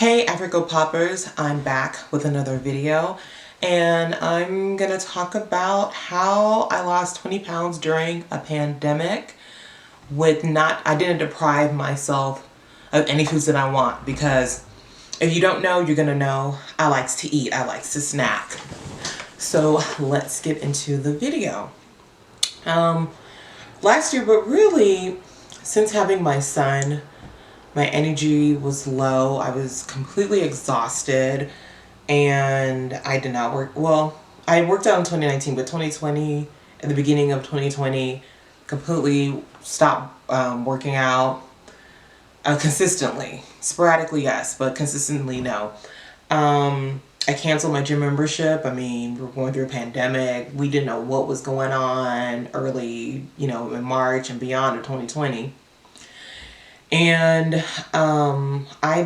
Hey Africa Poppers, I'm back with another video and I'm gonna talk about how I lost 20 pounds during a pandemic I didn't deprive myself of any foods that I want, because if you don't know, you're gonna know I likes to eat, I likes to snack. So let's get into the video. Last year, but really since having my son, my energy was low. I was completely exhausted and I did not work. Well, I worked out in 2019, but 2020, at the beginning of 2020, completely stopped working out consistently. Sporadically, yes, but consistently, no. I canceled my gym membership. I mean, we were going through a pandemic. We didn't know what was going on early, in March and beyond of 2020. And I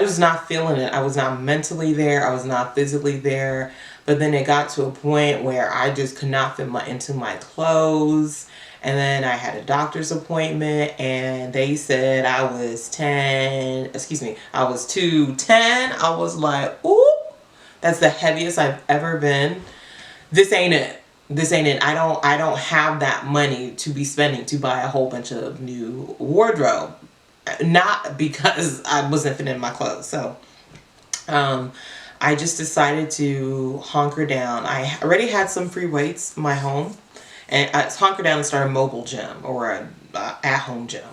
was not feeling it. I was not mentally there. I was not physically there. But then it got to a point where I just could not fit into my clothes. And then I had a doctor's appointment and they said I was 210. I was like, ooh, that's the heaviest I've ever been. This ain't it. I don't have that money to be spending to buy a whole bunch of new wardrobe. Not because I wasn't fitting in my clothes. So I just decided to hunker down. I already had some free weights in my home, and I hunkered down and started a mobile gym, or a at-home gym.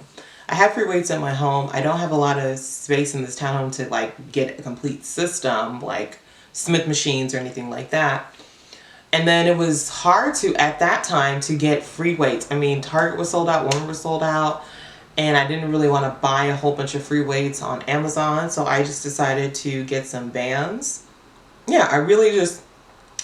I have free weights at my home. I don't have a lot of space in this townhome to get a complete system like Smith machines or anything like that. And then it was hard at that time to get free weights. I mean, Target was sold out, Walmart was sold out, and I didn't really want to buy a whole bunch of free weights on Amazon, so I just decided to get some bands. Yeah, I really just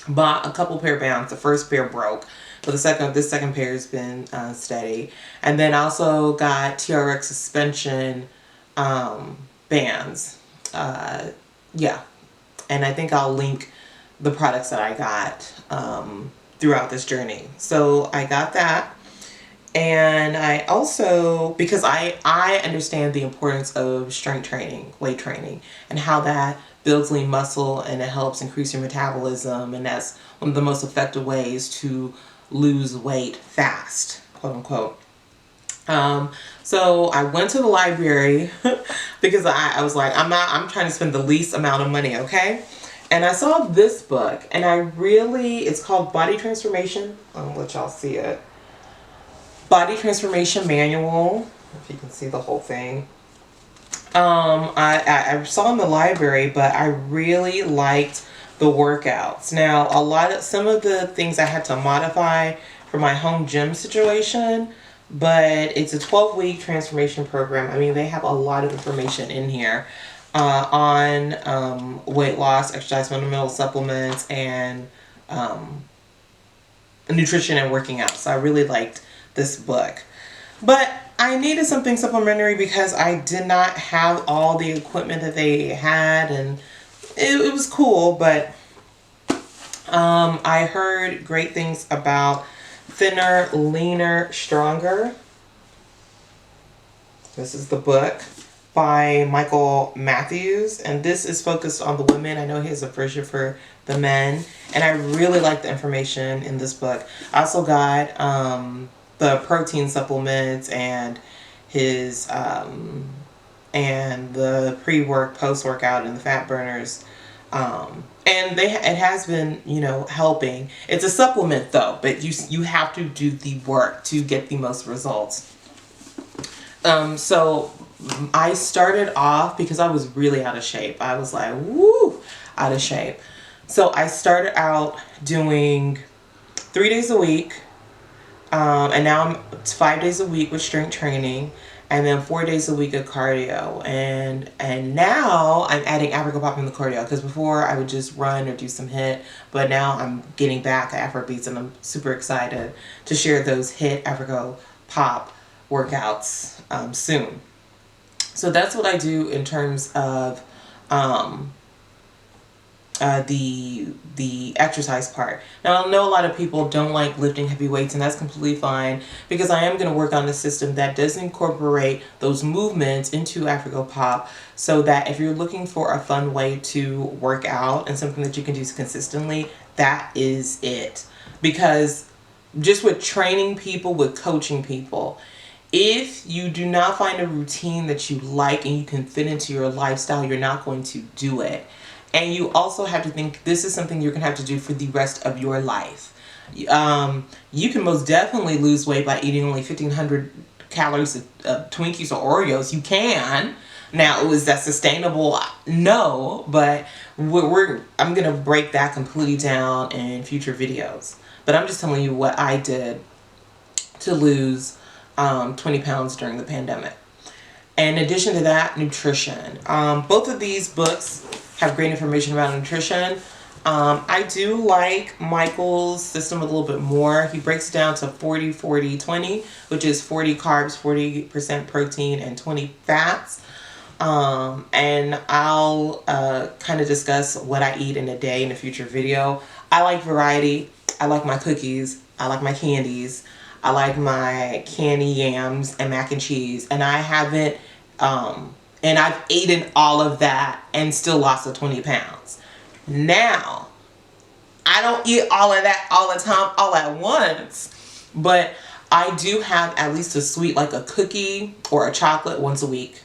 bought a couple pair of bands. The first pair broke, but this second pair has been steady. And then I also got TRX suspension bands. Yeah, and I think I'll link the products that I got throughout this journey. So I got that. And I also, because I understand the importance of strength training, weight training, and how that builds lean muscle and it helps increase your metabolism, and that's one of the most effective ways to lose weight fast, quote unquote. So I went to the library because I was like, I'm trying to spend the least amount of money, okay? And I saw this book, and it's called Body Transformation. I'll let y'all see it. Body Transformation Manual, if you can see the whole thing. I saw in the library, but I really liked the workouts. Now, some of the things I had to modify for my home gym situation, but it's a 12-week transformation program. I mean, they have a lot of information in here on weight loss, exercise, fundamental supplements, and nutrition and working out. So I really liked this book. But I needed something supplementary because I did not have all the equipment that they had, and it was cool, but I heard great things about Thinner, Leaner, Stronger. This is the book by Michael Matthews, and this is focused on the women. I know he has a version for the men, and I really like the information in this book. I also got the protein supplements and his and the pre-work, post-workout, and the fat burners, and it has been helping. It's a supplement though, but you have to do the work to get the most results. So I started off because I was really out of shape. I was like, woo, out of shape. So I started out doing 3 days a week, and now it's 5 days a week with strength training, and then 4 days a week of cardio. And now I'm adding Africa Pop in the cardio, because before I would just run or do some HIIT, but now I'm getting back Afrobeats, and I'm super excited to share those HIIT Africa Pop workouts soon. So that's what I do in terms of the exercise part. Now, I know a lot of people don't like lifting heavy weights, and that's completely fine, because I am going to work on a system that does incorporate those movements into Africa Pop, so that if you're looking for a fun way to work out and something that you can do consistently, that is it. Because just with training people, with coaching people, if you do not find a routine that you like and you can fit into your lifestyle, you're not going to do it. And you also have to think this is something you're going to have to do for the rest of your life. You can most definitely lose weight by eating only 1,500 calories of Twinkies or Oreos. You can. Now, is that sustainable? No, but I'm going to break that completely down in future videos. But I'm just telling you what I did to lose 20 pounds during the pandemic. And in addition to that, nutrition. Both of these books have great information about nutrition. I do like Michael's system a little bit more. He breaks it down to 40-40-20, which is 40 carbs, 40% protein, and 20 fats. And I'll kind of discuss what I eat in a day in a future video. I like variety. I like my cookies. I like my candies. I like my candy yams and mac and cheese. And I haven't, and I've eaten all of that and still lost the 20 pounds. Now, I don't eat all of that all the time, all at once. But I do have at least a sweet, like a cookie or a chocolate once a week.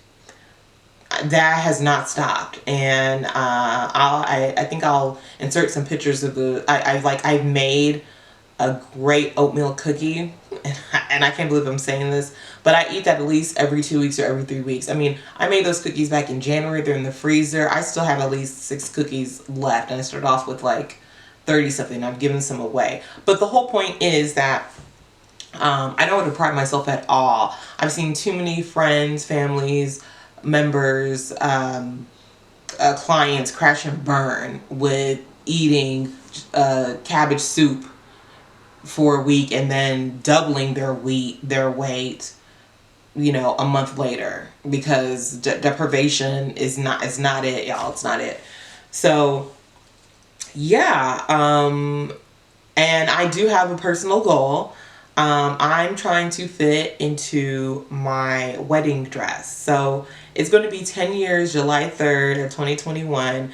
That has not stopped, and I think I'll insert some pictures of I've made a great oatmeal cookie, and I can't believe I'm saying this, but I eat that at least every 2 weeks or every 3 weeks. I mean, I made those cookies back in January. They're in the freezer. I still have at least 6 cookies left, and I started off with like 30 something. I've given some away, but the whole point is that I don't deprive myself at all. I've seen too many friends, families, members, clients crash and burn with eating cabbage soup for a week and then doubling their weight, you know, a month later, because deprivation is not it, y'all. It's not it. So yeah, and I do have a personal goal. I'm trying to fit into my wedding dress. So it's going to be 10 years, July 3rd of 2021,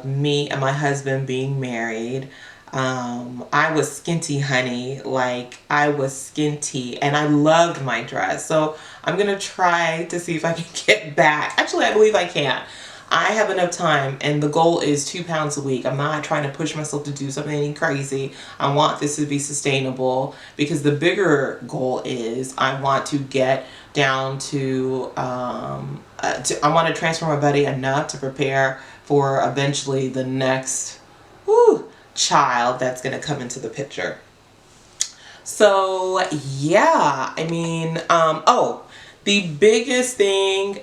me and my husband being married. I was skinty, honey. Like, I was skinty, and I loved my dress. So I'm going to try to see if I can get back. Actually, I believe I can. I have enough time, and the goal is 2 pounds a week. I'm not trying to push myself to do something crazy. I want this to be sustainable, because the bigger goal is I want to get down to, I want to transform my body enough to prepare for eventually the next child that's going to come into the picture. So yeah, I mean, the biggest thing,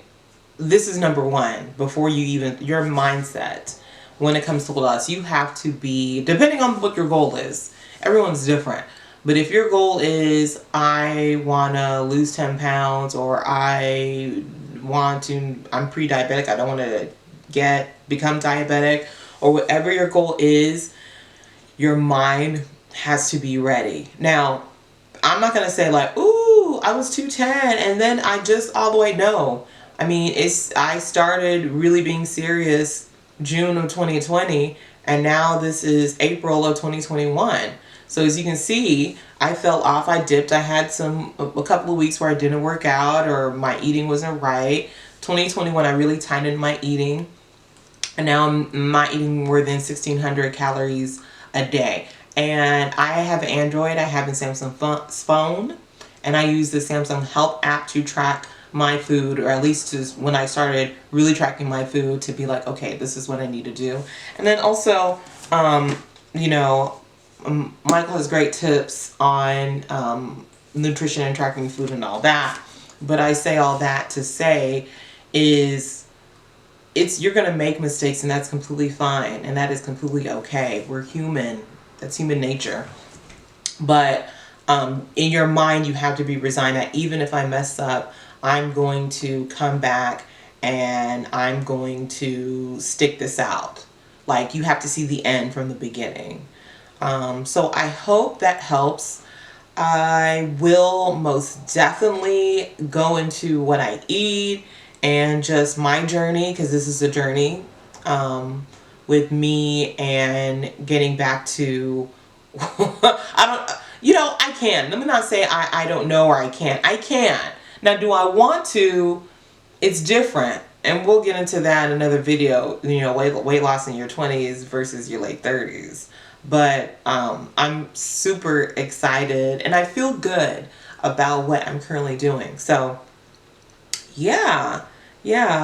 this is number one, before you even, your mindset when it comes to loss, you have to be, depending on what your goal is, everyone's different. But if your goal is, I want to lose 10 pounds, or I'm pre-diabetic, I don't want to become diabetic, or whatever your goal is, your mind has to be ready. Now, I'm not going to say like, ooh, I was 210 and then I just all the way, no. I mean, I started really being serious June of 2020, and now this is April of 2021. So as you can see, I fell off, I dipped, I had a couple of weeks where I didn't work out or my eating wasn't right. 2021, I really tightened my eating, and now I'm not eating more than 1,600 calories a day. And I have an Android, I have a Samsung phone, and I use the Samsung Health app to track my food, or at least when I started really tracking my food, to be like, okay, this is what I need to do. And then also, you know, Michael has great tips on nutrition and tracking food and all that. But I say all that to say is, you're going to make mistakes, and that's completely fine, and that is completely okay. We're human. That's human nature. But in your mind, you have to be resigned that even if I mess up, I'm going to come back and I'm going to stick this out. Like, you have to see the end from the beginning. So I hope that helps. I will most definitely go into what I eat and just my journey, because this is a journey with me and getting back to I don't, I can. Let me not say I don't know or I can't. I can. Now, do I want to? It's different. And we'll get into that in another video, weight loss in your 20s versus your late 30s. But I'm super excited and I feel good about what I'm currently doing. So yeah,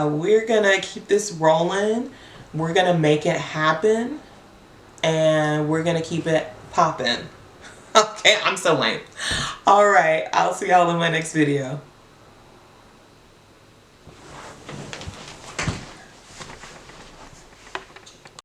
we're gonna keep this rolling. We're gonna make it happen and we're gonna keep it popping. Okay, I'm so lame. All right, I'll see y'all in my next video.